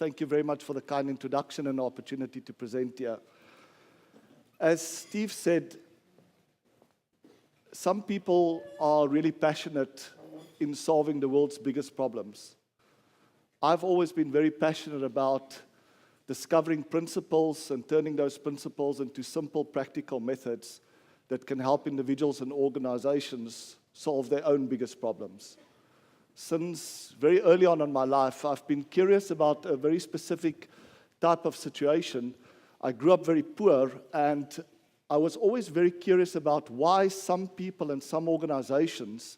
thank you very much for the kind introduction and the opportunity to present here. As Steve said, some people are really passionate in solving the world's biggest problems. I've always been very passionate about discovering principles and turning those principles into simple, practical methods that can help individuals and organizations solve their own biggest problems. Since very early on in my life, I've been curious about a very specific type of situation. I grew up very poor, and I was always very curious about why some people and some organizations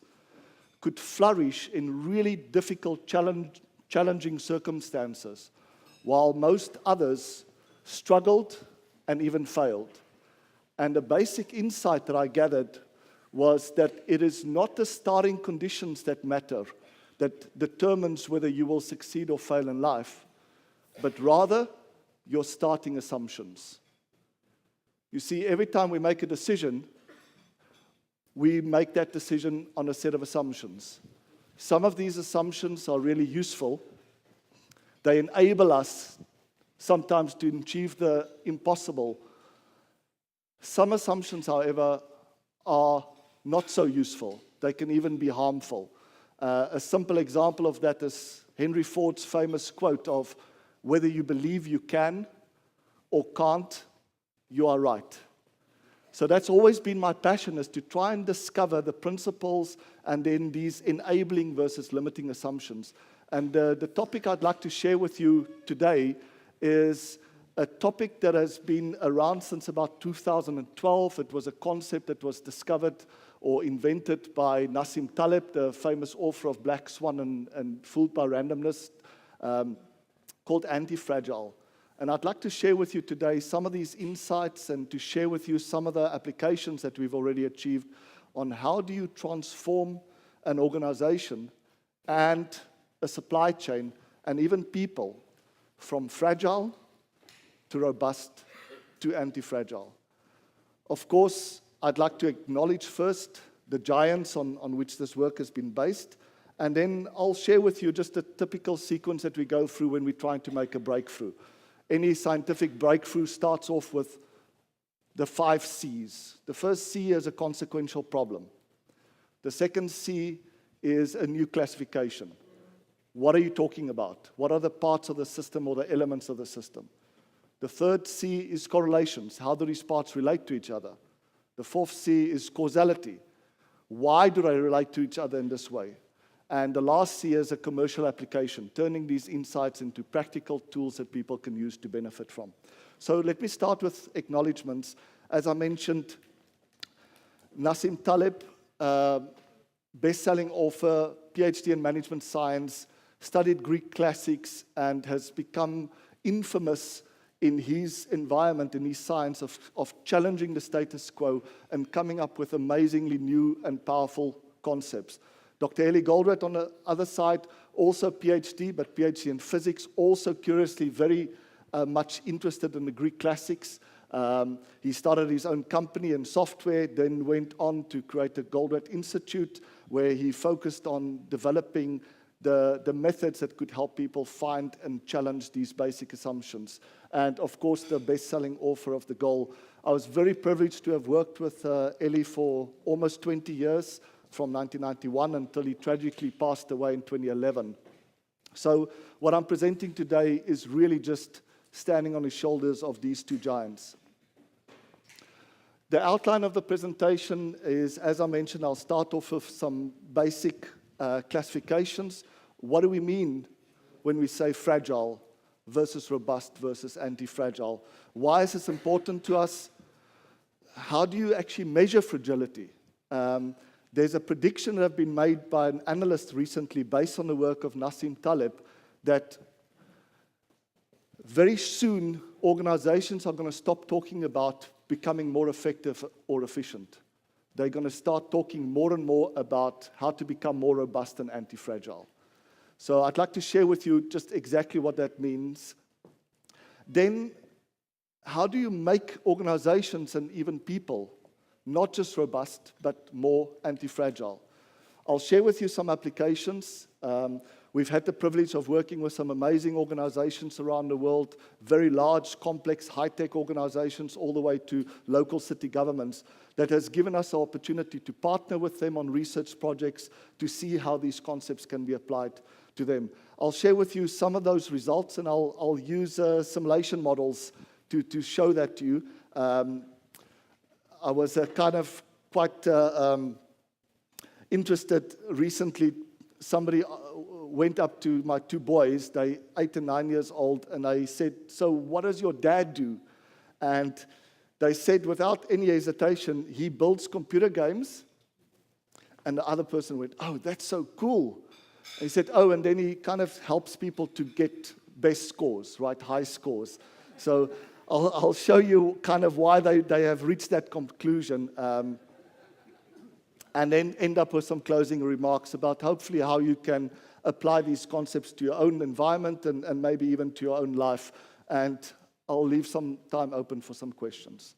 could flourish in really difficult, challenging circumstances, while most others struggled and even failed. And the basic insight that I gathered was that it is not the starting conditions that matter, that determines whether you will succeed or fail in life, but rather your starting assumptions. You see, every time we make a decision, we make that decision on a set of assumptions. Some of these assumptions are really useful. They enable us sometimes to achieve the impossible. Some assumptions, however, are not so useful. They can even be harmful. A simple example of that is Henry Ford's famous quote of, "Whether you believe you can or can't, you are right." So that's always been my passion, is to try and discover the principles and then these enabling versus limiting assumptions. And the topic I'd like to share with you today is a topic that has been around since about 2012. It was a concept that was discovered or invented by Nassim Taleb, the famous author of Black Swan and Fooled by Randomness, called Antifragile. And I'd like to share with you today some of these insights and to share with you some of the applications that we've already achieved on how do you transform an organization and a supply chain and even people from fragile to robust to anti-fragile. Of course, I'd like to acknowledge first the giants on which this work has been based, and then I'll share with you just a typical sequence that we go through when we're trying to make a breakthrough. Any scientific breakthrough starts off with the 5 C's. The first C is a consequential problem. The second C is a new classification. What are you talking about? What are the parts of the system or the elements of the system? The third C is correlations. How do these parts relate to each other? The fourth C is causality. Why do they relate to each other in this way? And the last C is a commercial application, turning these insights into practical tools that people can use to benefit from. So let me start with acknowledgements. As I mentioned, Nassim Taleb, best-selling author, PhD in management science, studied Greek classics, and has become infamous in his environment, in his science of challenging the status quo and coming up with amazingly new and powerful concepts. Dr. Eli Goldratt on the other side, also PhD, but PhD in physics, also curiously very much interested in the Greek classics. He started his own company in software, then went on to create the Goldratt Institute, where he focused on developing the methods that could help people find and challenge these basic assumptions. And of course, the best-selling author of The Goal. I was very privileged to have worked with Eli for almost 20 years, from 1991 until he tragically passed away in 2011. So what I'm presenting today is really just standing on the shoulders of these two giants. The outline of the presentation is, as I mentioned, I'll start off with some basic classifications. What do we mean when we say fragile versus robust versus anti-fragile? Why is this important to us? How do you actually measure fragility? There's a prediction that has been made by an analyst recently based on the work of Nassim Taleb that very soon organizations are going to stop talking about becoming more effective or efficient. They're going to start talking more and more about how to become more robust and anti-fragile. So I'd like to share with you just exactly what that means. Then, how do you make organizations and even people not just robust, but more anti-fragile? I'll share with you some applications. We've had the privilege of working with some amazing organizations around the world, very large, complex, high-tech organizations, all the way to local city governments, that has given us the opportunity to partner with them on research projects to see how these concepts can be applied to them. I'll share with you some of those results, and I'll use simulation models to show that to you. I was kind of quite interested recently. Somebody went up to my two boys, they 8 and 9 years old, and I said, "So what does your dad do?" And they said without any hesitation, "He builds computer games." And the other person went, "Oh, that's so cool." And he said, "Oh, and then he kind of helps people to get best scores, right, high scores." So I'll show you kind of why they have reached that conclusion, and then end up with some closing remarks about hopefully how you can apply these concepts to your own environment and maybe even to your own life. And I'll leave some time open for some questions.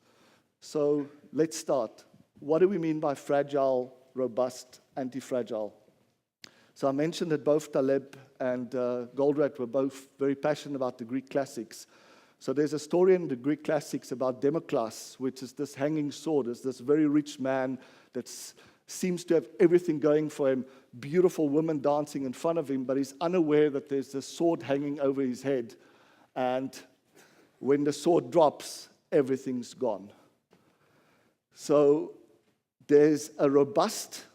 So let's start. What do we mean by fragile, robust, anti-fragile? So I mentioned that both Taleb and Goldratt were both very passionate about the Greek classics. So there's a story in the Greek classics about Damocles, which is this hanging sword. It's this very rich man that seems to have everything going for him, beautiful women dancing in front of him, but he's unaware that there's a sword hanging over his head. And when the sword drops, everything's gone. So there's a robust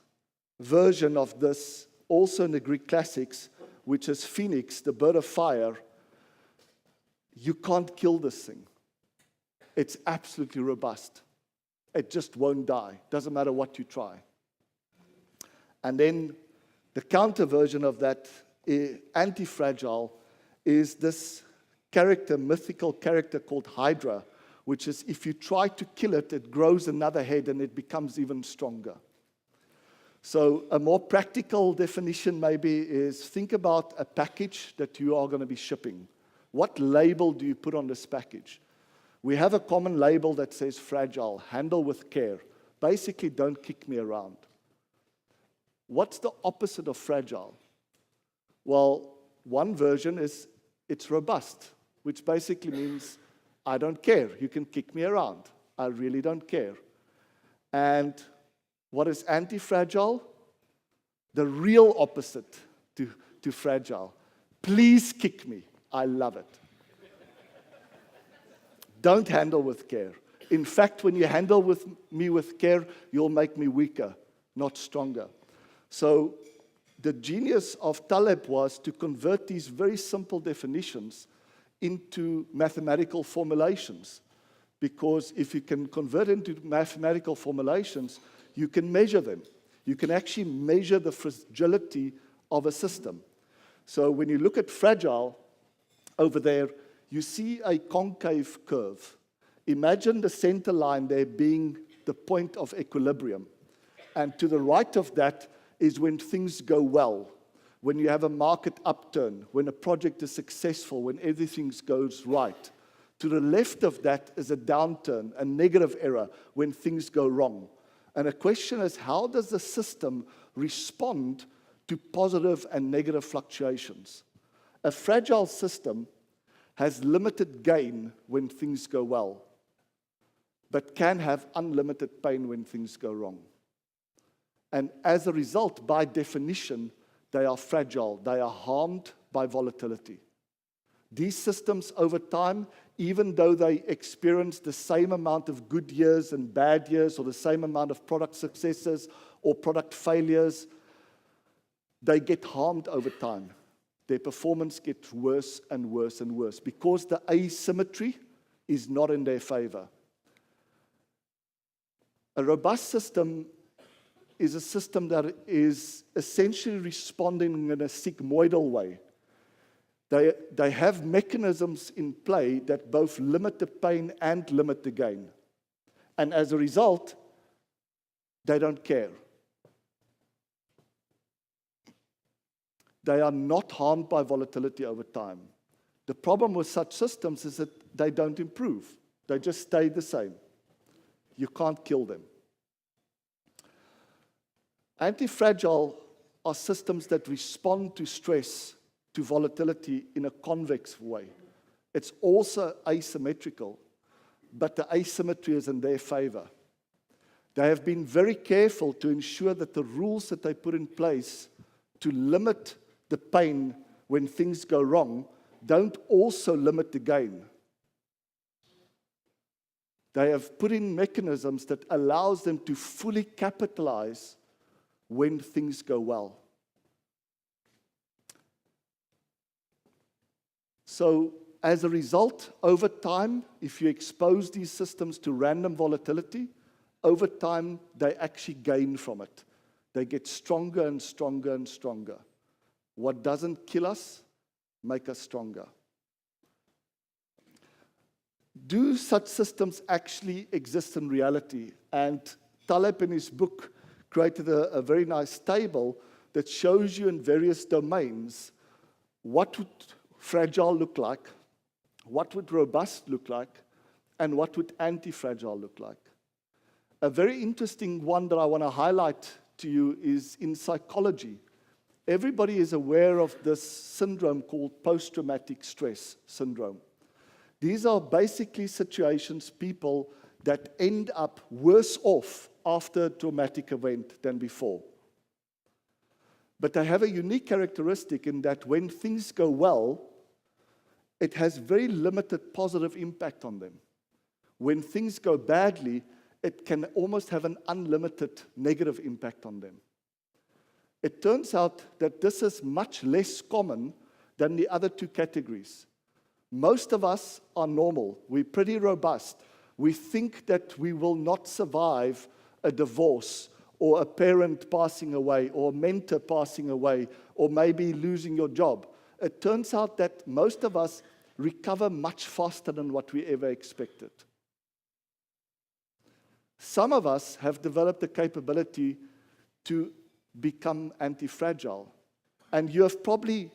version of this also in the Greek classics, which is Phoenix, the bird of fire. You can't kill this thing. It's absolutely robust. It just won't die. Doesn't matter what you try. And then the counter version of that, anti-fragile, is this character, mythical character called Hydra, which is if you try to kill it, it grows another head and it becomes even stronger. So a more practical definition maybe is think about a package that you are going to be shipping. What label do you put on this package? We have a common label that says fragile, handle with care. Basically, don't kick me around. What's the opposite of fragile? Well, one version is it's robust, which basically means I don't care. You can kick me around. I really don't care. And what is anti-fragile? The real opposite to fragile. Please kick me. I love it. Don't handle with care. In fact, when you handle me with care, you'll make me weaker, not stronger. So the genius of Taleb was to convert these very simple definitions into mathematical formulations. Because if you can convert into mathematical formulations, you can measure them. You can actually measure the fragility of a system. So when you look at fragile, over there, you see a concave curve. Imagine the center line there being the point of equilibrium. And to the right of that is when things go well, when you have a market upturn, when a project is successful, when everything goes right. To the left of that is a downturn, a negative error, when things go wrong. And the question is, how does the system respond to positive and negative fluctuations? A fragile system has limited gain when things go well, but can have unlimited pain when things go wrong. And as a result, by definition, they are fragile. They are harmed by volatility. These systems over time, even though they experience the same amount of good years and bad years, or the same amount of product successes or product failures, they get harmed over time. Their performance gets worse and worse and worse because the asymmetry is not in their favor. A robust system is a system that is essentially responding in a sigmoidal way. They have mechanisms in play that both limit the pain and limit the gain. And as a result, they don't care. They are not harmed by volatility over time. The problem with such systems is that they don't improve. They just stay the same. You can't kill them. Antifragile are systems that respond to stress, to volatility in a convex way. It's also asymmetrical, but the asymmetry is in their favor. They have been very careful to ensure that the rules that they put in place to limit the pain when things go wrong don't also limit the gain. They have put in mechanisms that allows them to fully capitalize when things go well. So, as a result, over time, if you expose these systems to random volatility, over time, they actually gain from it. They get stronger and stronger and stronger. What doesn't kill us, make us stronger. Do such systems actually exist in reality? And Taleb, in his book, created a very nice table that shows you in various domains what would fragile look like, what would robust look like, and what would anti-fragile look like. A very interesting one that I want to highlight to you is in psychology. Everybody is aware of this syndrome called post-traumatic stress syndrome. These are basically situations, people that end up worse off after a traumatic event than before. But they have a unique characteristic in that when things go well, it has very limited positive impact on them. When things go badly, it can almost have an unlimited negative impact on them. It turns out that this is much less common than the other two categories. Most of us are normal. We're pretty robust. We think that we will not survive a divorce or a parent passing away or a mentor passing away or maybe losing your job. It turns out that most of us recover much faster than what we ever expected. Some of us have developed the capability to become anti-fragile. And you have probably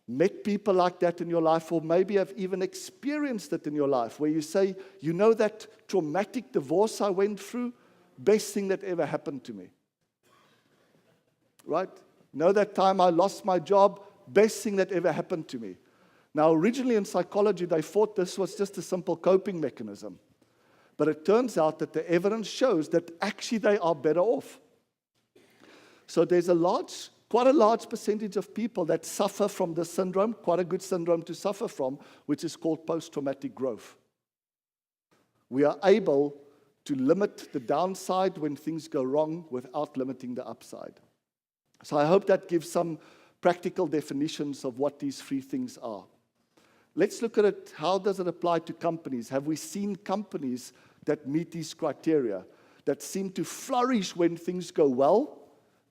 met people like that in your life, or maybe have even experienced it in your life, where you say, you know that traumatic divorce I went through? Best thing that ever happened to me. Right? You know that time I lost my job? Best thing that ever happened to me. Now, originally in psychology, they thought this was just a simple coping mechanism. But it turns out that the evidence shows that actually they are better off. So there's quite a large percentage of people that suffer from this syndrome, quite a good syndrome to suffer from, which is called post-traumatic growth. We are able to limit the downside when things go wrong without limiting the upside. So I hope that gives some practical definitions of what these three things are. Let's look at it. How does it apply to companies? Have we seen companies that meet these criteria, that seem to flourish when things go well,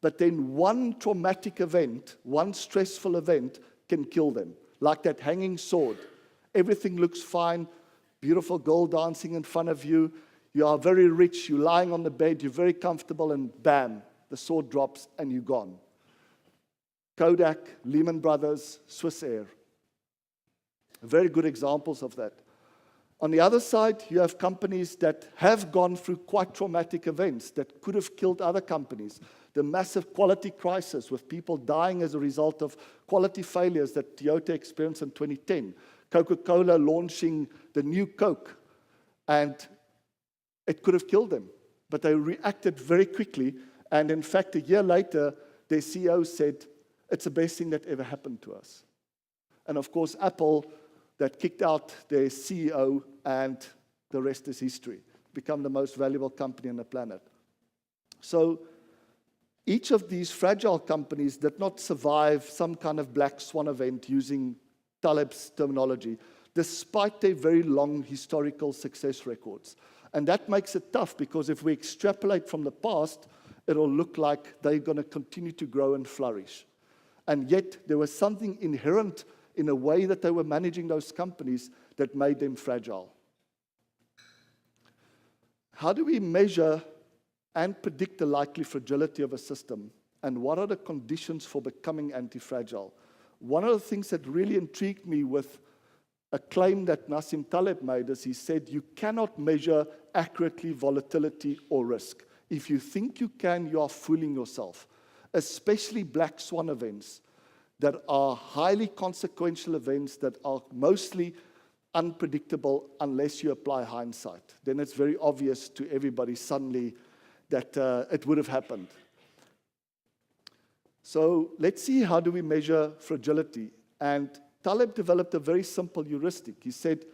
but then one traumatic event, one stressful event can kill them, like that hanging sword. Everything looks fine, beautiful girl dancing in front of you, you are very rich, you're lying on the bed, you're very comfortable, and bam, the sword drops and you're gone. Kodak, Lehman Brothers, Swiss Air. Very good examples of that. On the other side, you have companies that have gone through quite traumatic events that could have killed other companies. The massive quality crisis with people dying as a result of quality failures that Toyota experienced in 2010. Coca-Cola launching the new Coke, and it could have killed them. But they reacted very quickly, and in fact, a year later, their CEO said, it's the best thing that ever happened to us. And of course, Apple, that kicked out their CEO, and the rest is history. Become the most valuable company on the planet. So each of these fragile companies did not survive some kind of black swan event, using Taleb's terminology, despite their very long historical success records. And that makes it tough, because if we extrapolate from the past, it'll look like they're going to continue to grow and flourish. And yet, there was something inherent in a way that they were managing those companies that made them fragile. How do we measure and predict the likely fragility of a system? And what are the conditions for becoming anti-fragile? One of the things that really intrigued me with a claim that Nassim Taleb made is he said, you cannot measure accurately volatility or risk. If you think you can, you are fooling yourself. especially black swan events that are highly consequential events that are mostly unpredictable unless you apply hindsight. Then it's very obvious to everybody suddenly that it would have happened. So let's see, how do we measure fragility? And Taleb developed a very simple heuristic. He said,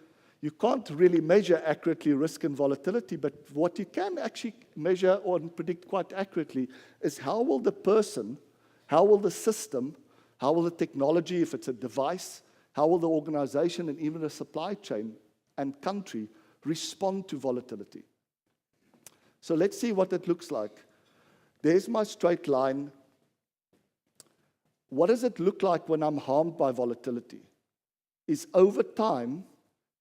you can't really measure accurately risk and volatility, but what you can actually measure or predict quite accurately is how will the person, how will the system, how will the technology, if it's a device, how will the organization and even the supply chain and country respond to volatility? So let's see what it looks like. There's my straight line. What does it look like when I'm harmed by volatility? Is over time,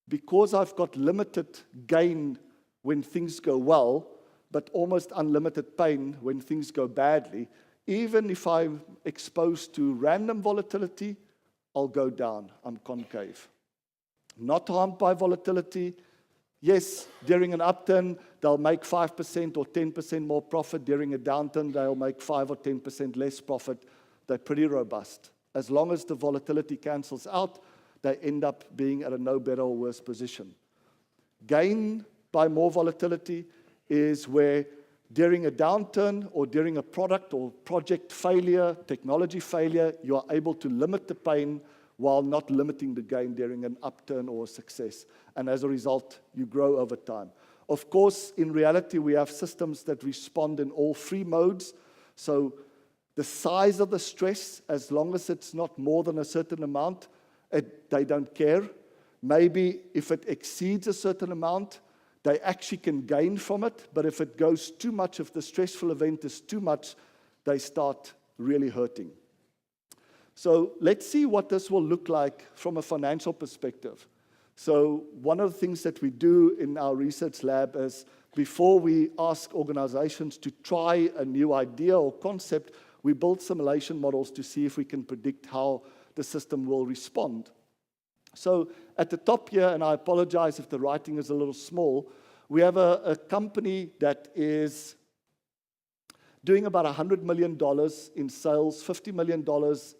because I've got limited gain when things go well, but almost unlimited pain when things go badly, even if I'm exposed to random volatility, I'll go down. I'm concave. Not harmed by volatility. Yes, during an upturn, they'll make 5% or 10% more profit. During a downturn, they'll make 5 or 10% less profit. They're pretty robust. As long as the volatility cancels out, they end up being at a no better or worse position. Gain by more volatility is where during a downturn or during a product or project failure, technology failure, you are able to limit the pain while not limiting the gain during an upturn or a success. And as a result, you grow over time. Of course, in reality, we have systems that respond in all three modes. So the size of the stress, as long as it's not more than a certain amount, they don't care. Maybe if it exceeds a certain amount, they actually can gain from it. But if it goes too much, if the stressful event is too much, they start really hurting. So let's see what this will look like from a financial perspective. So one of the things that we do in our research lab is before we ask organizations to try a new idea or concept, we build simulation models to see if we can predict how the system will respond. So at the top here, and I apologize if the writing is a little small, we have a company that is doing about $100 million in sales, $50 million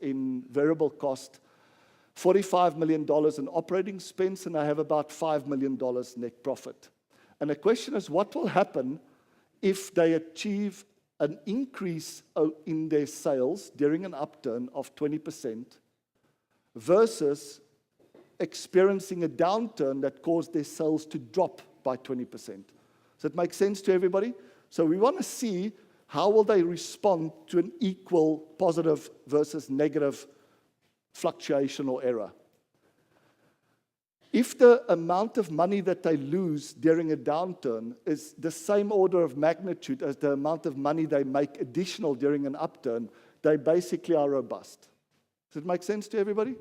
in variable cost, $45 million in operating expense, and I have about $5 million net profit. And the question is, what will happen if they achieve an increase in their sales during an upturn of 20% versus experiencing a downturn that caused their sales to drop by 20%. Does it make sense to everybody? So we want to see how will they respond to an equal positive versus negative fluctuation or error. If the amount of money that they lose during a downturn is the same order of magnitude as the amount of money they make additional during an upturn, they basically are robust. Does it make sense to everybody?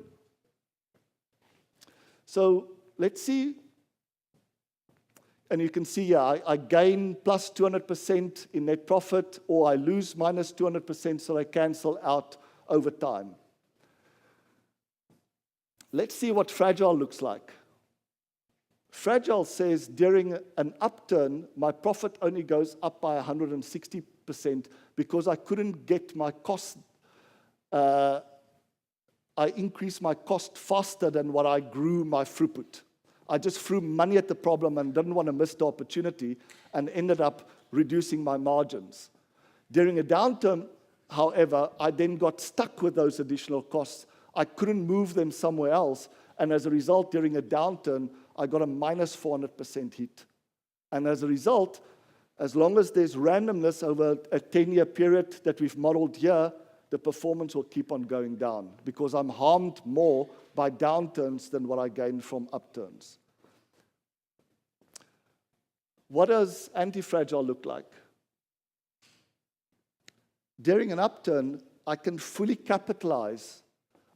So let's see. And you can see here, I gain plus 200% in net profit, or I lose minus 200%, so they cancel out over time. Let's see what fragile looks like. Fragile says during an upturn, my profit only goes up by 160% because I couldn't get my cost. I increased my cost faster than what I grew my throughput. I just threw money at the problem and didn't want to miss the opportunity and ended up reducing my margins. During a downturn, however, I then got stuck with those additional costs. I couldn't move them somewhere else, and as a result, during a downturn, I got a minus 400% hit. And as a result, as long as there's randomness over a 10-year period that we've modeled here, the performance will keep on going down because I'm harmed more by downturns than what I gain from upturns. What does antifragile look like? During an upturn, I can fully capitalize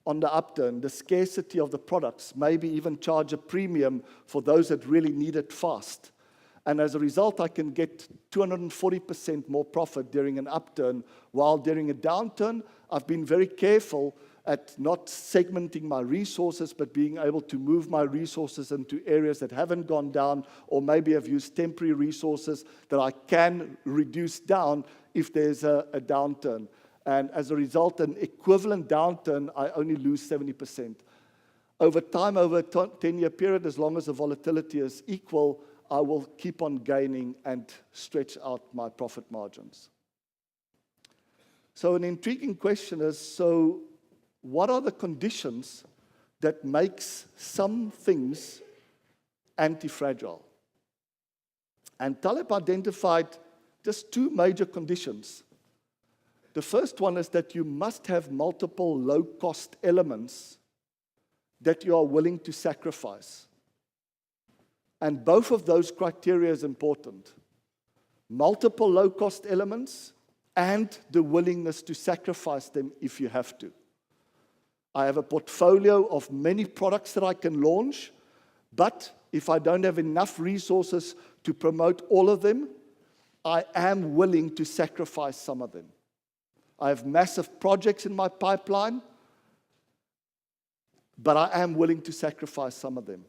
on the upturn, the scarcity of the products, maybe even charge a premium for those that really need it fast. And as a result, I can get 240% more profit during an upturn, while during a downturn, I've been very careful at not segmenting my resources, but being able to move my resources into areas that haven't gone down, or maybe have used temporary resources that I can reduce down if there's a downturn. And as a result, an equivalent downturn, I only lose 70%. Over time, over a 10-year period, as long as the volatility is equal, I will keep on gaining and stretch out my profit margins. So an intriguing question is, so what are the conditions that makes some things anti-fragile? And Taleb identified just two major conditions. The first one is that you must have multiple low-cost elements that you are willing to sacrifice. And both of those criteria is important. Multiple low-cost elements and the willingness to sacrifice them if you have to. I have a portfolio of many products that I can launch, but if I don't have enough resources to promote all of them, I am willing to sacrifice some of them. I have massive projects in my pipeline, but I am willing to sacrifice some of them.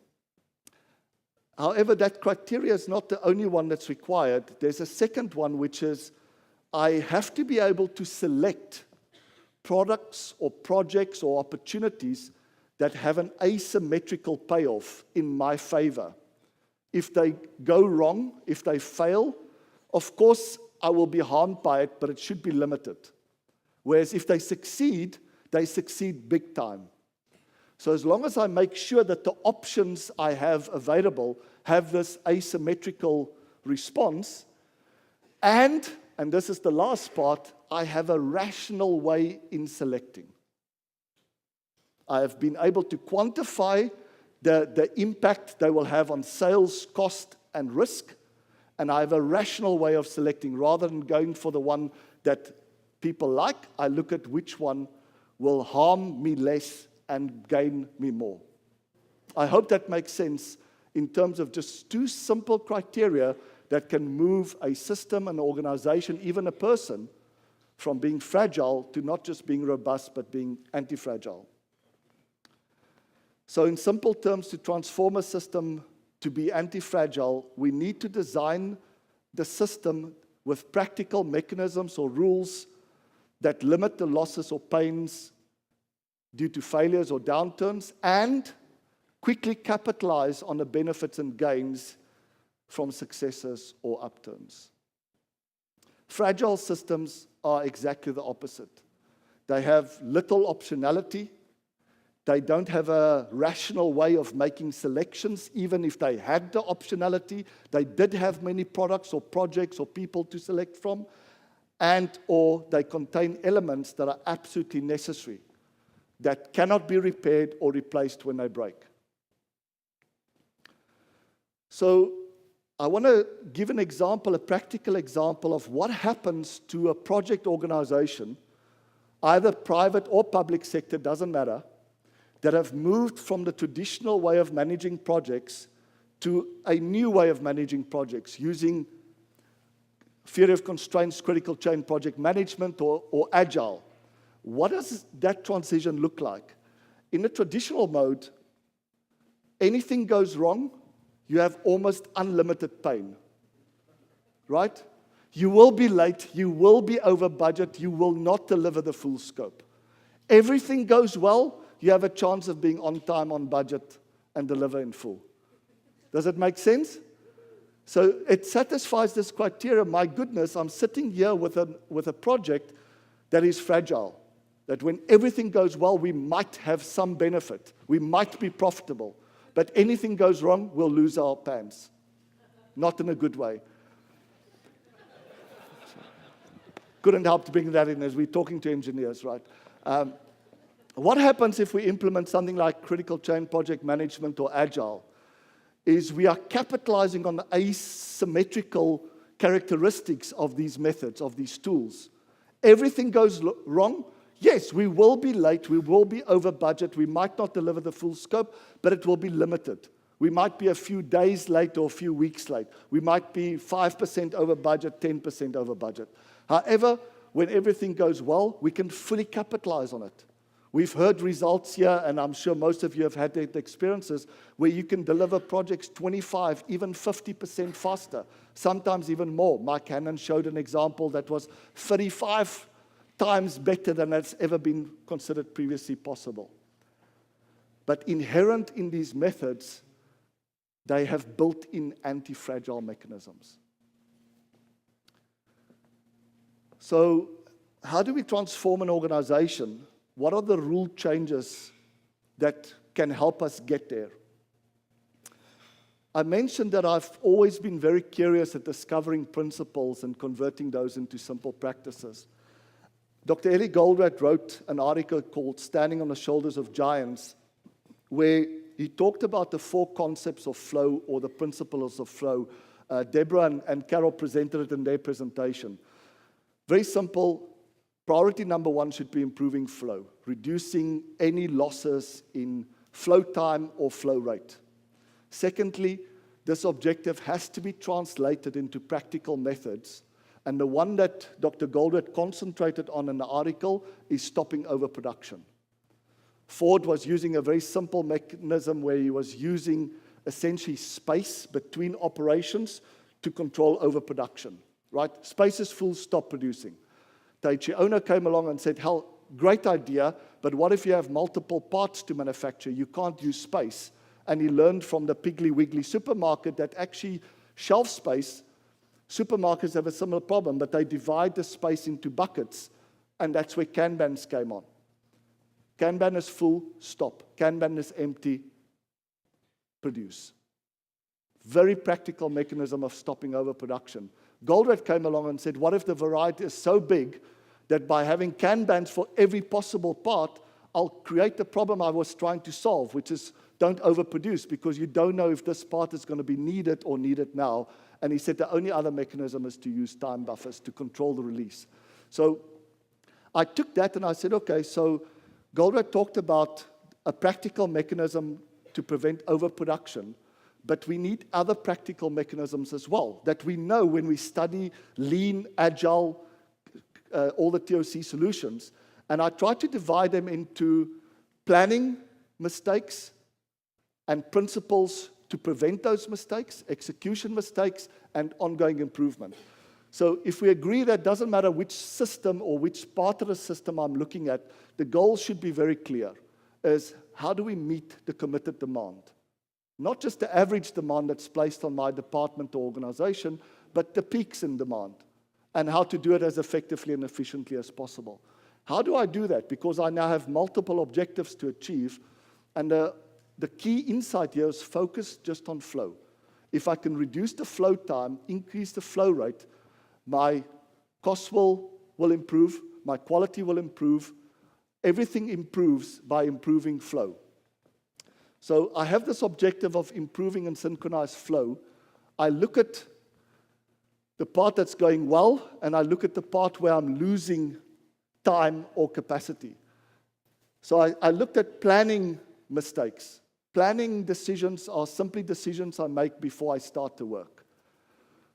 However, that criteria is not the only one that's required. There's a second one, which is I have to be able to select products or projects or opportunities that have an asymmetrical payoff in my favor. If they go wrong, if they fail, of course, I will be harmed by it, but it should be limited. Whereas if they succeed big time. So as long as I make sure that the options I have available have this asymmetrical response, and this is the last part, I have a rational way in selecting. I have been able to quantify the impact they will have on sales, cost, and risk, and I have a rational way of selecting. Rather than going for the one that people like, I look at which one will harm me less and gain me more. I hope that makes sense in terms of just two simple criteria that can move a system, an organization, even a person, from being fragile to not just being robust, but being anti-fragile. So in simple terms, to transform a system to be anti-fragile, we need to design the system with practical mechanisms or rules that limit the losses or pains due to failures or downturns, and quickly capitalize on the benefits and gains from successes or upturns. Fragile systems are exactly the opposite. They have little optionality. They don't have a rational way of making selections. Even if they had the optionality, they did have many products or projects or people to select from, or they contain elements that are absolutely necessary, that cannot be repaired or replaced when they break. So I want to give an example, a practical example of what happens to a project organization, either private or public sector, doesn't matter, that have moved from the traditional way of managing projects to a new way of managing projects using theory of constraints, critical chain project management, or agile. What does that transition look like? In a traditional mode, anything goes wrong, you have almost unlimited pain, right? You will be late, you will be over budget, you will not deliver the full scope. Everything goes well, you have a chance of being on time, on budget, and deliver in full. Does it make sense? So it satisfies this criteria. My goodness, I'm sitting here with a project that is fragile. That when everything goes well, we might have some benefit. We might be profitable. But anything goes wrong, we'll lose our pants. Not in a good way. Couldn't help to bring that in as we're talking to engineers, right? What happens if we implement something like critical chain project management or agile? Is we are capitalizing on the asymmetrical characteristics of these methods, of these tools. Everything goes wrong. Yes, we will be late, we will be over budget, we might not deliver the full scope, but it will be limited. We might be a few days late or a few weeks late. We might be 5% over budget, 10% over budget. However, when everything goes well, we can fully capitalize on it. We've heard results here, and I'm sure most of you have had the experiences, where you can deliver projects 25, even 50% faster, sometimes even more. Mike Hannon showed an example that was 35 times better than has ever been considered previously possible. But inherent in these methods, they have built-in anti-fragile mechanisms. So how do we transform an organization? What are the rule changes that can help us get there? I mentioned that I've always been very curious at discovering principles and converting those into simple practices. Dr. Ellie Goldratt wrote an article called Standing on the Shoulders of Giants, where he talked about the 4 concepts of flow, or the principles of flow. Deborah and Carol presented it in their presentation. Very simple. Priority number 1 should be improving flow, reducing any losses in flow time or flow rate. Secondly, this objective has to be translated into practical methods. And the one that Dr. Goldratt concentrated on in the article is stopping overproduction. Ford was using a very simple mechanism where he was using essentially space between operations to control overproduction. Right? Space is full, stop producing. Taichi Ono came along and said, hell, great idea, but what if you have multiple parts to manufacture? You can't use space. And he learned from the Piggly Wiggly supermarket that actually shelf space, supermarkets have a similar problem, but they divide the space into buckets, and that's where Kanbans came on. Kanban is full, stop. Kanban is empty, produce. Very practical mechanism of stopping overproduction. Goldratt came along and said, what if the variety is so big that by having Kanbans for every possible part, I'll create the problem I was trying to solve, which is don't overproduce, because you don't know if this part is going to be needed or needed now. And he said the only other mechanism is to use time buffers to control the release. So I took that and I said, okay, so Goldratt talked about a practical mechanism to prevent overproduction, but we need other practical mechanisms as well that we know when we study lean, agile, all the TOC solutions. And I try to divide them into planning mistakes and principles to prevent those mistakes, execution mistakes, and ongoing improvement. So if we agree that doesn't matter which system or which part of the system I'm looking at, the goal should be very clear, is how do we meet the committed demand? Not just the average demand that's placed on my department or organization, but the peaks in demand, and how to do it as effectively and efficiently as possible. How do I do that? Because I now have multiple objectives to achieve, and the key insight here is focus just on flow. If I can reduce the flow time, increase the flow rate, my costs will improve, my quality will improve, everything improves by improving flow. So I have this objective of improving and synchronized flow. I look at the part that's going well, and I look at the part where I'm losing time or capacity. So I looked at planning mistakes. Planning decisions are simply decisions I make before I start to work.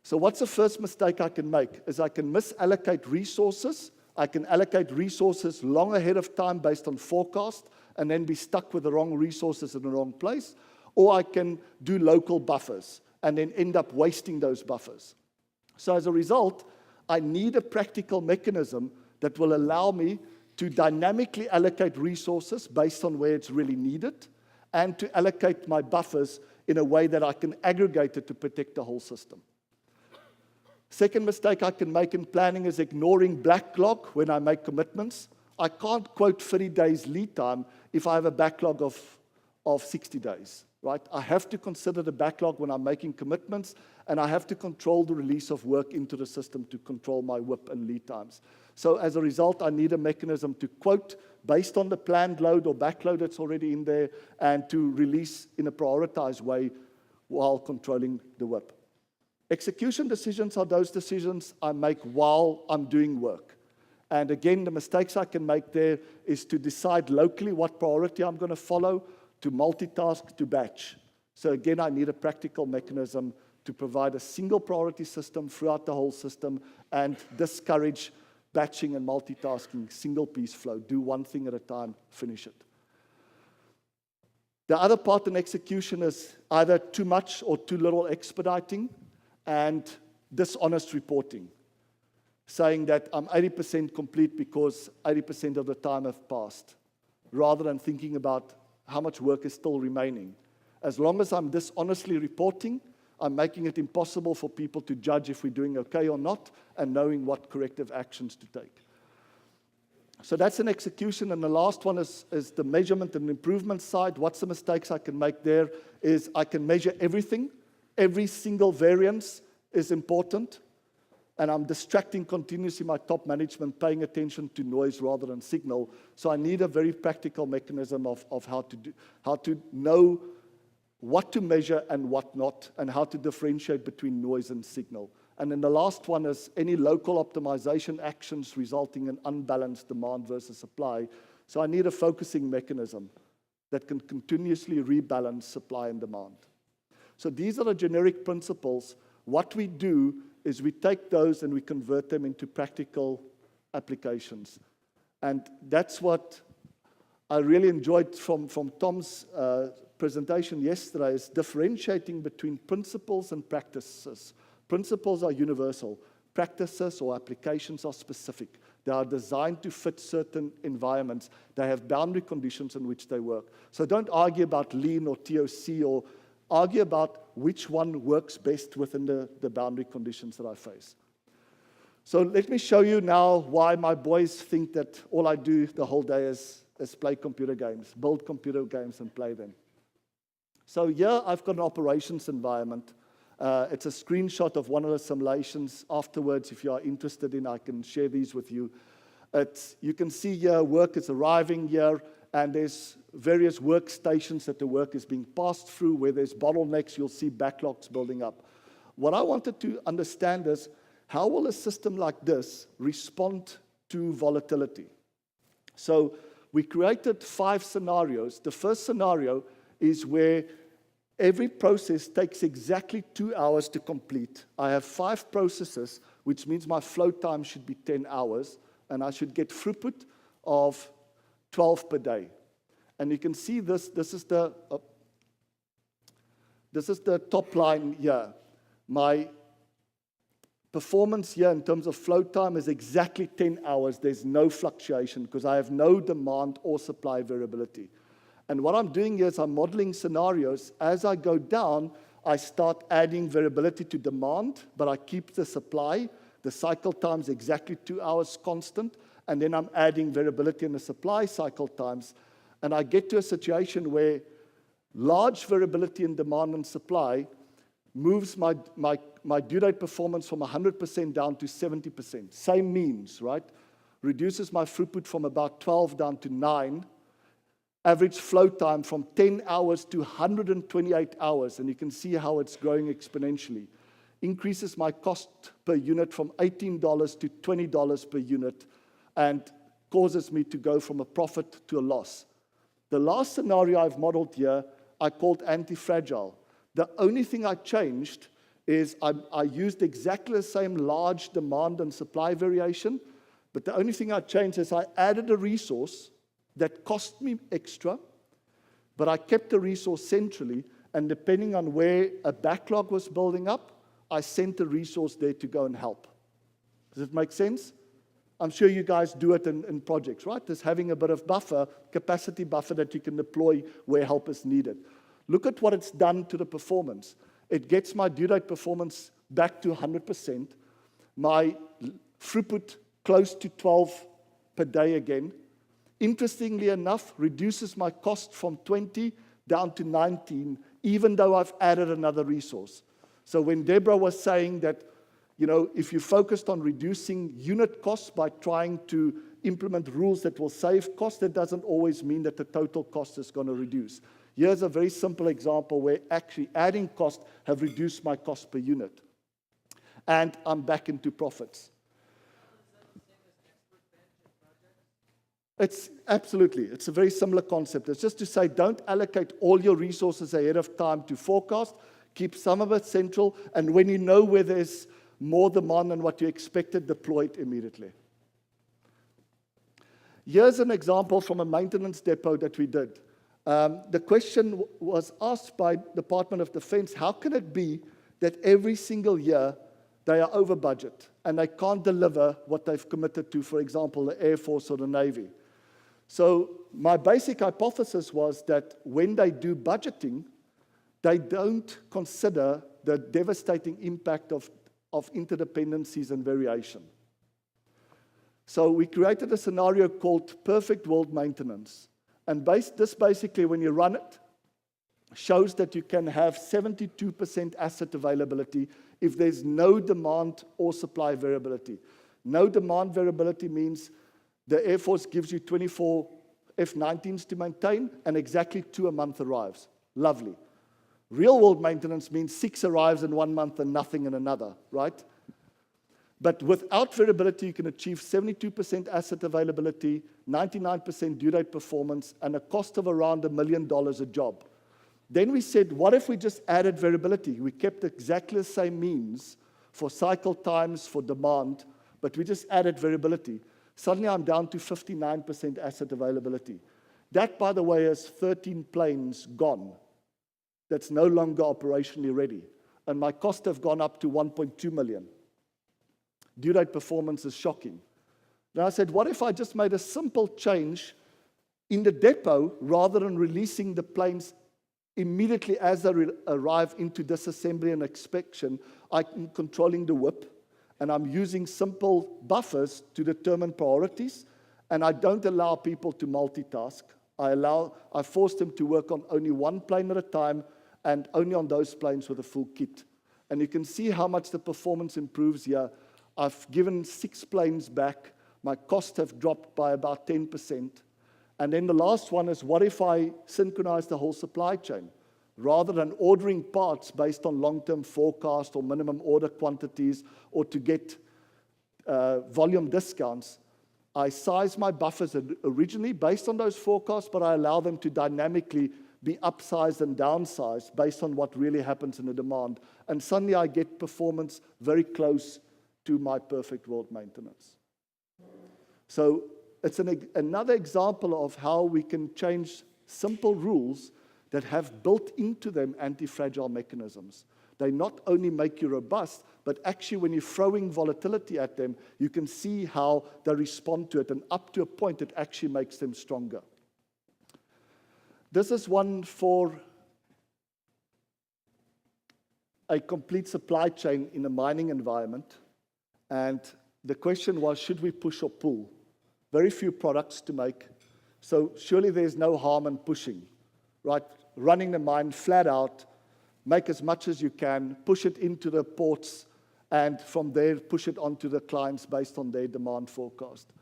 So what's the first mistake I can make? Is I can misallocate resources. I can allocate resources long ahead of time based on forecast and then be stuck with the wrong resources in the wrong place. Or I can do local buffers and then end up wasting those buffers. So as a result, I need a practical mechanism that will allow me to dynamically allocate resources based on where it's really needed, and to allocate my buffers in a way that I can aggregate it to protect the whole system. Second mistake I can make in planning is ignoring backlog when I make commitments. I can't quote 30 days lead time if I have a backlog of 60 days, right? I have to consider the backlog when I'm making commitments, and I have to control the release of work into the system to control my WIP and lead times. So as a result, I need a mechanism to quote based on the planned load or backload that's already in there, and to release in a prioritized way while controlling the WIP. Execution decisions are those decisions I make while I'm doing work. And again, the mistakes I can make there is to decide locally what priority I'm going to follow, to multitask, to batch. So again, I need a practical mechanism to provide a single priority system throughout the whole system and discourage batching and multitasking, single piece flow. Do one thing at a time, finish it. The other part in execution is either too much or too little expediting and dishonest reporting. saying that I'm 80% complete because 80% of the time have passed, rather than thinking about how much work is still remaining. As long as I'm dishonestly reporting, I'm making it impossible for people to judge if we're doing okay or not, and knowing what corrective actions to take. So that's an execution, and the last one is the measurement and improvement side. What's the mistakes I can make there is I can measure everything. Every single variance is important, and I'm distracting continuously my top management, paying attention to noise rather than signal. So I need a very practical mechanism of how to know what to measure and what not, and how to differentiate between noise and signal. And then the last one is any local optimization actions resulting in unbalanced demand versus supply. So I need a focusing mechanism that can continuously rebalance supply and demand. So these are the generic principles. What we do is we take those and we convert them into practical applications. And that's what I really enjoyed from Tom's presentation yesterday, is differentiating between principles and practices. Principles are universal. Practices or applications are specific. They are designed to fit certain environments. They have boundary conditions in which they work. So don't argue about lean or TOC, or argue about which one works best within the boundary conditions that I face. So let me show you now why my boys think that all I do the whole day is play computer games, build computer games and play them. So here I've got an operations environment. It's a screenshot of one of the simulations. Afterwards, if you are interested in, I can share these with you. You can see here work is arriving here, and there's various workstations that the work is being passed through. Where there's bottlenecks, you'll see backlogs building up. What I wanted to understand is, how will a system like this respond to volatility? So we created 5 scenarios. The first scenario is where every process takes exactly 2 hours to complete. I have 5 processes, which means my flow time should be 10 hours, and I should get throughput of 12 per day. And you can see this is the top line here. My performance here in terms of flow time is exactly 10 hours. There's no fluctuation because I have no demand or supply variability. And what I'm doing here is I'm modeling scenarios. As I go down, I start adding variability to demand, but I keep the supply. The cycle time is exactly 2 hours constant, and then I'm adding variability in the supply cycle times. And I get to a situation where large variability in demand and supply moves my due date performance from 100% down to 70%. Same means, right? Reduces my throughput from about 12 down to 9. Average flow time from 10 hours to 128 hours, and you can see how it's growing exponentially. Increases my cost per unit from $18 to $20 per unit, and causes me to go from a profit to a loss. The last scenario I've modeled here, I called Antifragile. The only thing I changed is I used exactly the same large demand and supply variation, but the only thing I changed is I added a resource that cost me extra, but I kept the resource centrally, and depending on where a backlog was building up, I sent a resource there to go and help. Does it make sense? I'm sure you guys do it in projects, right? There's having a bit of buffer, capacity buffer that you can deploy where help is needed. Look at what it's done to the performance. It gets my due date performance back to 100%, my throughput close to 12 per day again. Interestingly enough, reduces my cost from 20 down to 19, even though I've added another resource. So when Deborah was saying that, if you focused on reducing unit costs by trying to implement rules that will save cost, that doesn't always mean that the total cost is going to reduce. Here's a very simple example where actually adding cost have reduced my cost per unit. And I'm back into profits. It's absolutely, it's a very similar concept. It's just to say, don't allocate all your resources ahead of time to forecast. Keep some of it central, and when you know where there's more demand than what you expected, deploy it immediately. Here's an example from a maintenance depot that we did. The question was asked by Department of Defense, how can it be that every single year they are over budget, and they can't deliver what they've committed to, for example, the Air Force or the Navy. So my basic hypothesis was that when they do budgeting, they don't consider the devastating impact of interdependencies and variation. So we created a scenario called perfect world maintenance. And this basically, when you run it, shows that you can have 72% asset availability if there's no demand or supply variability. No demand variability means the Air Force gives you 24 F-19s to maintain, and exactly 2 a month arrives. Lovely. Real-world maintenance means 6 arrives in 1 month and nothing in another, right? But without variability, you can achieve 72% asset availability, 99% due date performance, and a cost of around $1 million a job. Then we said, what if we just added variability? We kept exactly the same means for cycle times, for demand, but we just added variability. Suddenly I'm down to 59% asset availability. That, by the way, is 13 planes gone. That's no longer operationally ready. And my costs have gone up to 1.2 million. Due date performance is shocking. Then I said, what if I just made a simple change in the depot rather than releasing the planes immediately as they arrive into disassembly and inspection? I'm controlling the whip, and I'm using simple buffers to determine priorities, and I don't allow people to multitask. I force them to work on only one plane at a time and only on those planes with a full kit. And you can see how much the performance improves here. I've given 6 planes back. My costs have dropped by about 10%. And then the last one is, what if I synchronize the whole supply chain? Rather than ordering parts based on long-term forecast or minimum order quantities or to get volume discounts, I size my buffers originally based on those forecasts, but I allow them to dynamically be upsized and downsized based on what really happens in the demand. And suddenly I get performance very close to my perfect world maintenance. So it's another example of how we can change simple rules that have built into them anti-fragile mechanisms. They not only make you robust, but actually when you're throwing volatility at them, you can see how they respond to it, and up to a point, it actually makes them stronger. This is one for a complete supply chain in a mining environment. And the question was, should we push or pull? Very few products to make, so surely there's no harm in pushing, right? Running the mine flat out, make as much as you can, push it into the ports, and from there, push it onto the clients based on their demand forecast.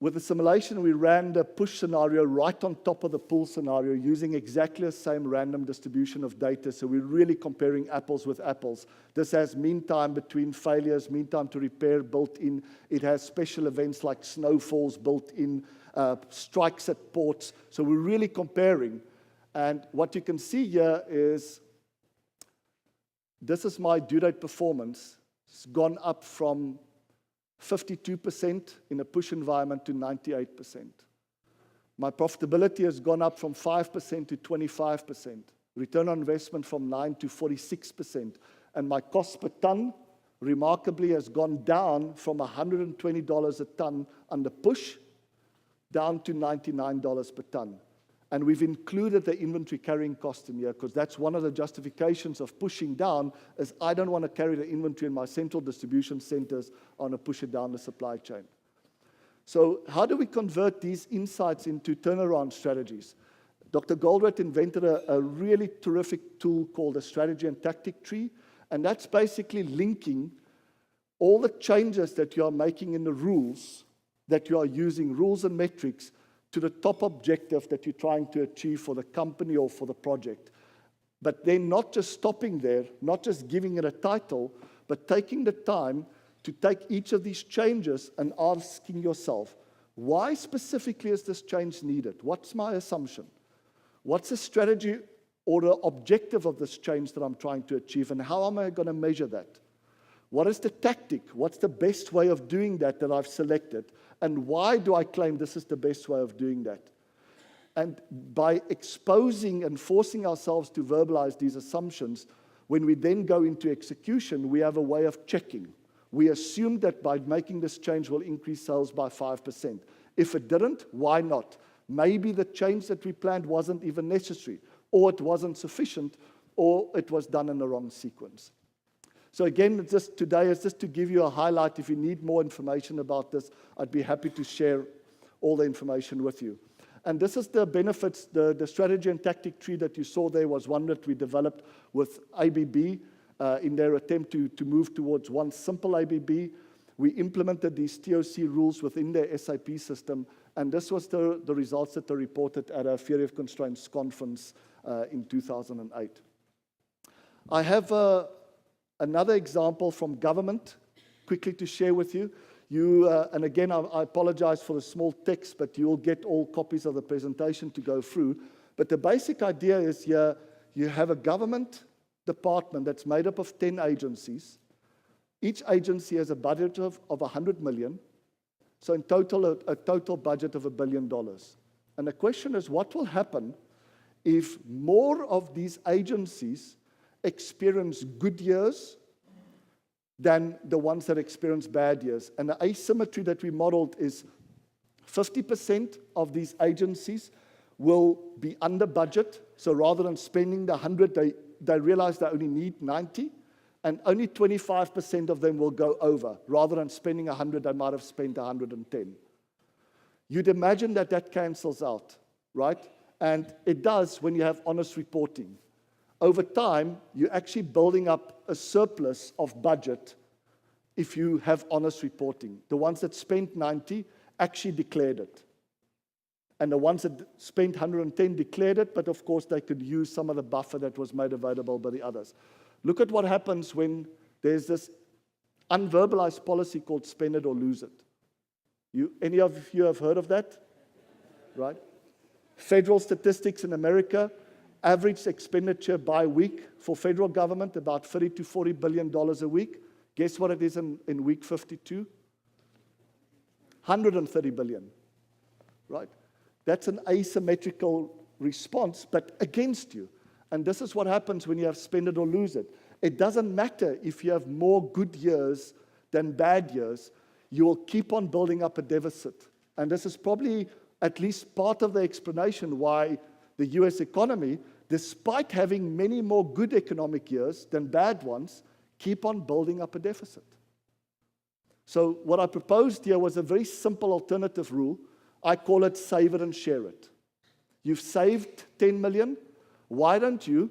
With the simulation, we ran the push scenario right on top of the pull scenario using exactly the same random distribution of data. So we're really comparing apples with apples. This has mean time between failures, mean time to repair built in. It has special events like snowfalls built in, strikes at ports. So we're really comparing. And what you can see here is, this is my due date performance. It's gone up from 52% in a push environment to 98%. My profitability has gone up from 5% to 25%. Return on investment from 9 to 46%. And my cost per ton, remarkably, has gone down from $120 a ton under push down to $99 per ton. And we've included the inventory carrying cost in here because that's one of the justifications of pushing down, is I don't want to carry the inventory in my central distribution centers. I want to push it down the supply chain. So how do we convert these insights into turnaround strategies? Dr. Goldrat invented a really terrific tool called a strategy and tactic tree, and that's basically linking all the changes that you are making in the rules that you are using, rules and metrics, to the top objective that you're trying to achieve for the company or for the project. But then not just stopping there, not just giving it a title, but taking the time to take each of these changes and asking yourself, why specifically is this change needed? What's my assumption? What's the strategy or the objective of this change that I'm trying to achieve, and how am I going to measure that? What is the tactic? What's the best way of doing that I've selected? And why do I claim this is the best way of doing that? And by exposing and forcing ourselves to verbalize these assumptions, when we then go into execution, we have a way of checking. We assumed that by making this change will increase sales by 5%. If it didn't, why not? Maybe the change that we planned wasn't even necessary, or it wasn't sufficient, or it was done in the wrong sequence. So again, today is just to give you a highlight. If you need more information about this, I'd be happy to share all the information with you. And this is the benefits. The strategy and tactic tree that you saw there was one that we developed with ABB in their attempt to move towards one simple ABB. We implemented these TOC rules within their SAP system, and this was the results that they reported at a Theory of Constraints conference in 2008. I have another example from government, quickly to share with you. And again, I apologize for the small text, but you will get all copies of the presentation to go through. But the basic idea is here, you have a government department that's made up of 10 agencies. Each agency has a budget of 100 million. So in total, a total budget of $1 billion. And the question is, what will happen if more of these agencies experience good years than the ones that experience bad years? And the asymmetry that we modeled is 50% of these agencies will be under budget. So rather than spending the 100, they realize they only need 90. And only 25% of them will go over. Rather than spending 100, they might have spent 110. You'd imagine that that cancels out, right? And it does when you have honest reporting. Over time, you're actually building up a surplus of budget if you have honest reporting. The ones that spent 90 actually declared it. And the ones that spent 110 declared it, but of course they could use some of the buffer that was made available by the others. Look at what happens when there's this unverbalized policy called spend it or lose it. Any of you have heard of that? Right? Federal statistics in America, average expenditure by week for federal government, about $30 to $40 billion a week. Guess what it is in week 52? 130 billion. Right? That's an asymmetrical response, but against you. And this is what happens when you have spend it or lose it. It doesn't matter if you have more good years than bad years, you will keep on building up a deficit. And this is probably at least part of the explanation why the US economy, despite having many more good economic years than bad ones, keep on building up a deficit. So what I proposed here was a very simple alternative rule. I call it save it and share it. You've saved 10 million. Why don't you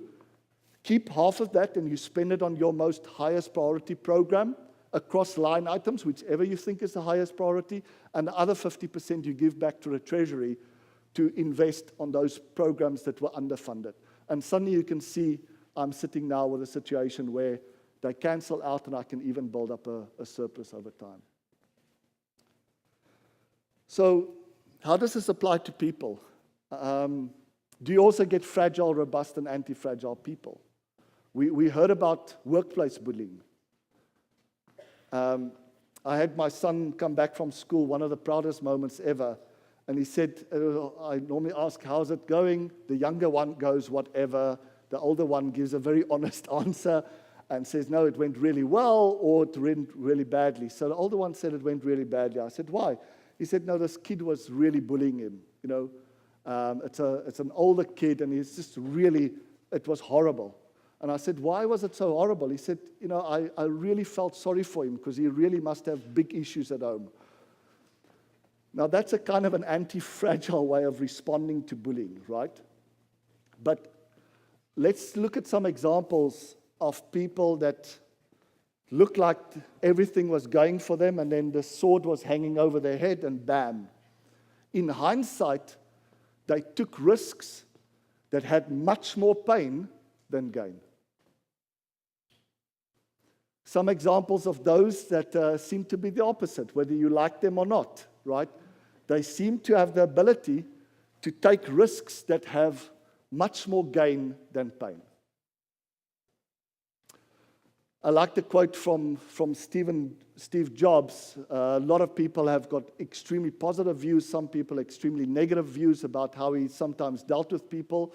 keep half of that and you spend it on your most highest priority program across line items, whichever you think is the highest priority, and the other 50% you give back to the Treasury to invest on those programs that were underfunded. And suddenly you can see I'm sitting now with a situation where they cancel out and I can even build up a surplus over time. So how does this apply to people? Do you also get fragile, robust, and anti-fragile people? We heard about workplace bullying. I had my son come back from school, one of the proudest moments ever, and he said, I normally ask, how's it going? The younger one goes, whatever. The older one gives a very honest answer and says, no, it went really well, or it went really badly. So the older one said it went really badly. I said, why? He said, no, this kid was really bullying him, you know. It's an older kid, and he's just really, it was horrible. And I said, why was it so horrible? He said, you know, I really felt sorry for him because he really must have big issues at home. Now, that's a kind of an anti-fragile way of responding to bullying, right? But let's look at some examples of people that looked like everything was going for them, and then the sword was hanging over their head, and bam. In hindsight, they took risks that had much more pain than gain. Some examples of those that seem to be the opposite, whether you like them or not, right? They seem to have the ability to take risks that have much more gain than pain. I like the quote from Steve Jobs. A lot of people have got extremely positive views, some people extremely negative views about how he sometimes dealt with people.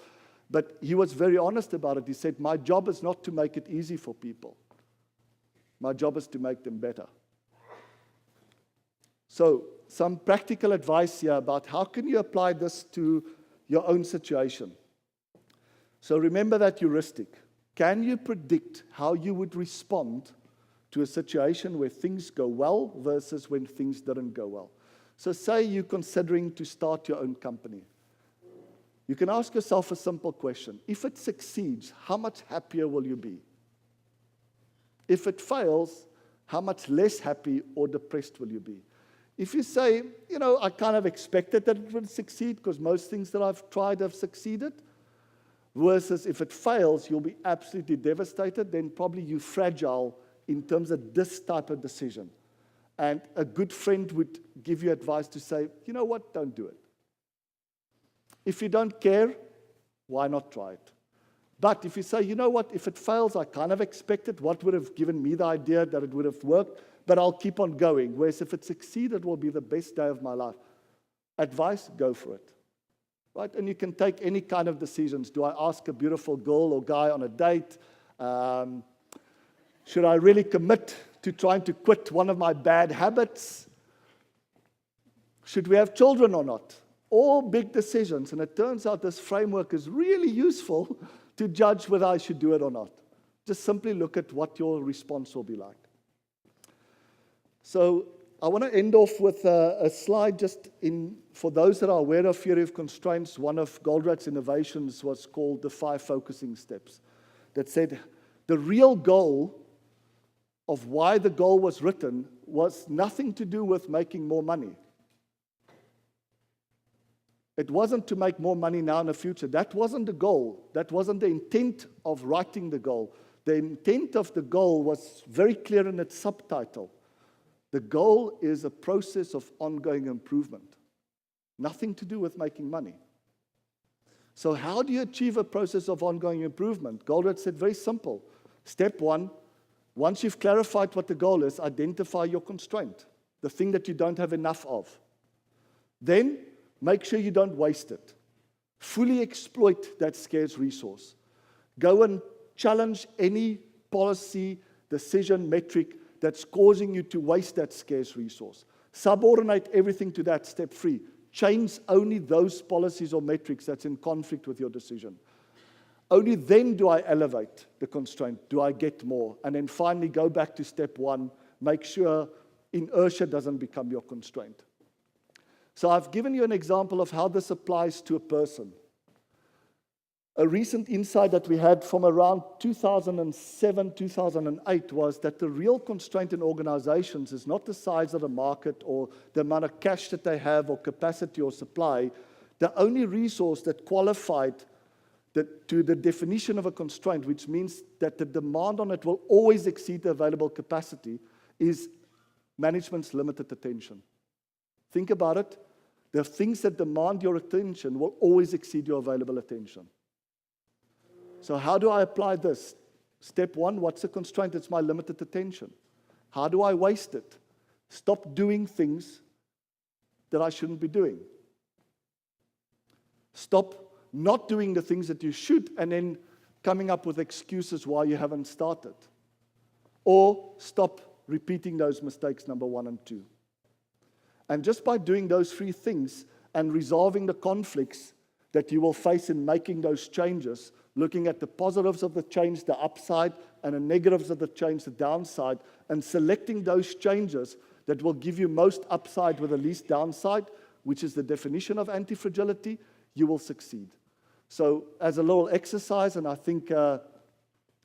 But he was very honest about it. He said, my job is not to make it easy for people. My job is to make them better. So, some practical advice here about how can you apply this to your own situation. So remember that heuristic. Can you predict how you would respond to a situation where things go well versus when things didn't go well? So say you're considering to start your own company. You can ask yourself a simple question. If it succeeds, how much happier will you be? If it fails, how much less happy or depressed will you be? If you say, I kind of expected that it would succeed because most things that I've tried have succeeded, versus if it fails, you'll be absolutely devastated, then probably you're fragile in terms of this type of decision. And a good friend would give you advice to say, you know what, don't do it. If you don't care, why not try it? But if you say, you know what, if it fails, I kind of expected what would have given me the idea that it would have worked, but I'll keep on going. Whereas if it succeeded, it will be the best day of my life. Advice, go for it. Right? And you can take any kind of decisions. Do I ask a beautiful girl or guy on a date? Should I really commit to trying to quit one of my bad habits? Should we have children or not? All big decisions. And it turns out this framework is really useful to judge whether I should do it or not. Just simply look at what your response will be like. So I want to end off with a slide just for those that are aware of theory of constraints. One of Goldratt's innovations was called the 5 focusing steps that said the real goal of why the goal was written was nothing to do with making more money. It wasn't to make more money now in the future. That wasn't the goal. That wasn't the intent of writing the goal. The intent of the goal was very clear in its subtitle. The goal is a process of ongoing improvement. Nothing to do with making money. So how do you achieve a process of ongoing improvement? Goldratt said very simple. Step 1, once you've clarified what the goal is, identify your constraint, the thing that you don't have enough of. Then make sure you don't waste it. Fully exploit that scarce resource. Go and challenge any policy, decision, metric that's causing you to waste that scarce resource. Subordinate everything to that. Step 3. Change only those policies or metrics that's in conflict with your decision. Only then do I elevate the constraint. Do I get more? And then finally go back to step 1. Make sure inertia doesn't become your constraint. So I've given you an example of how this applies to a person. A recent insight that we had from around 2007, 2008 was that the real constraint in organizations is not the size of the market or the amount of cash that they have or capacity or supply. The only resource that qualified to the definition of a constraint, which means that the demand on it will always exceed the available capacity, is management's limited attention. Think about it. The things that demand your attention will always exceed your available attention. So how do I apply this? Step 1, what's the constraint? It's my limited attention. How do I waste it? Stop doing things that I shouldn't be doing. Stop not doing the things that you should and then coming up with excuses why you haven't started. Or stop repeating those mistakes, number 1 and 2. And just by doing those 3 things and resolving the conflicts that you will face in making those changes, looking at the positives of the change, the upside, and the negatives of the change, the downside, and selecting those changes that will give you most upside with the least downside, which is the definition of antifragility, you will succeed. So as a little exercise, and I think,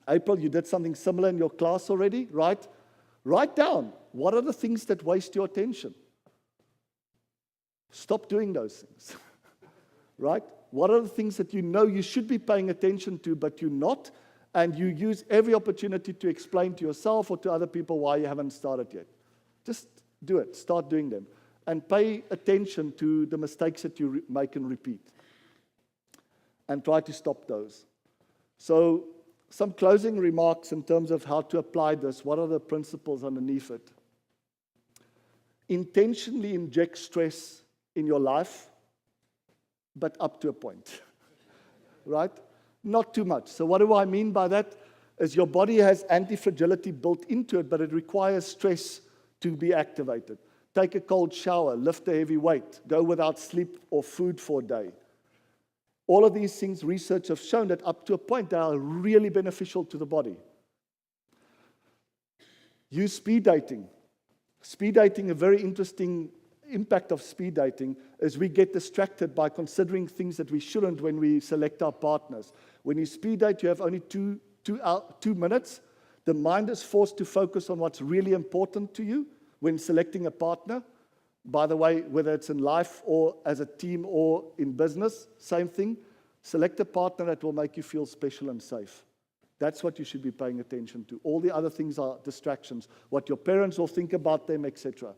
April, you did something similar in your class already, right? Write down, what are the things that waste your attention? Stop doing those things, right? What are the things that you know you should be paying attention to, but you're not, and you use every opportunity to explain to yourself or to other people why you haven't started yet? Just do it. Start doing them. And pay attention to the mistakes that you make and repeat. And try to stop those. So, some closing remarks in terms of how to apply this. What are the principles underneath it? Intentionally inject stress in your life, but up to a point, right? Not too much. So what do I mean by that? Is your body has anti-fragility built into it, but it requires stress to be activated. Take a cold shower, lift a heavy weight, go without sleep or food for a day. All of these things, research have shown that up to a point, they are really beneficial to the body. Use speed dating. Speed dating, a very interesting impact of speed dating is we get distracted by considering things that we shouldn't when we select our partners. When you speed date, you have only two minutes. The mind is forced to focus on what's really important to you when selecting a partner. By the way, whether it's in life or as a team or in business, same thing. Select a partner that will make you feel special and safe. That's what you should be paying attention to. All the other things are distractions. What your parents will think about them, etc.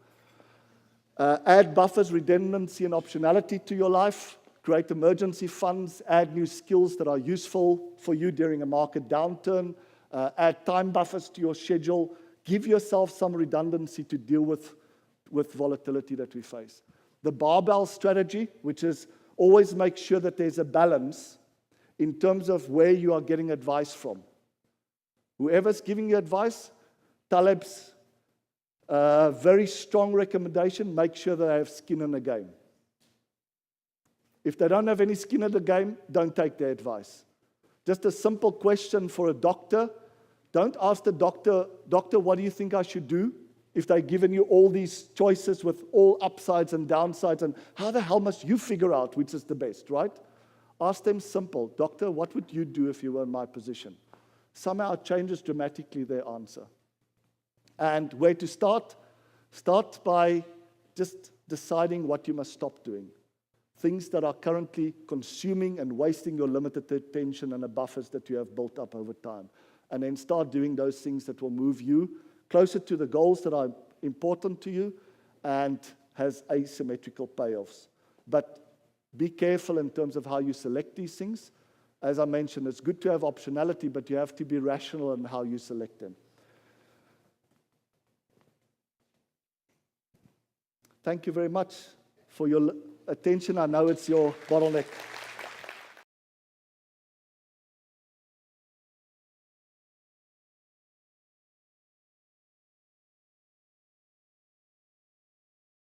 Add buffers, redundancy, and optionality to your life. Create emergency funds. Add new skills that are useful for you during a market downturn. Add time buffers to your schedule. Give yourself some redundancy to deal with volatility that we face. The barbell strategy, which is always make sure that there's a balance in terms of where you are getting advice from. Whoever's giving you advice, Taleb's very strong recommendation, make sure that they have skin in the game. If they don't have any skin in the game, don't take their advice. Just a simple question for a doctor. Don't ask the doctor, what do you think I should do? If they've given you all these choices with all upsides and downsides, and how the hell must you figure out which is the best, right? Ask them simple, doctor, what would you do if you were in my position? Somehow it changes dramatically their answer. And where to start? Start by just deciding what you must stop doing. Things that are currently consuming and wasting your limited attention and the buffers that you have built up over time. And then start doing those things that will move you closer to the goals that are important to you and has asymmetrical payoffs. But be careful in terms of how you select these things. As I mentioned, it's good to have optionality, but you have to be rational in how you select them. Thank you very much for your attention. I know it's your bottleneck.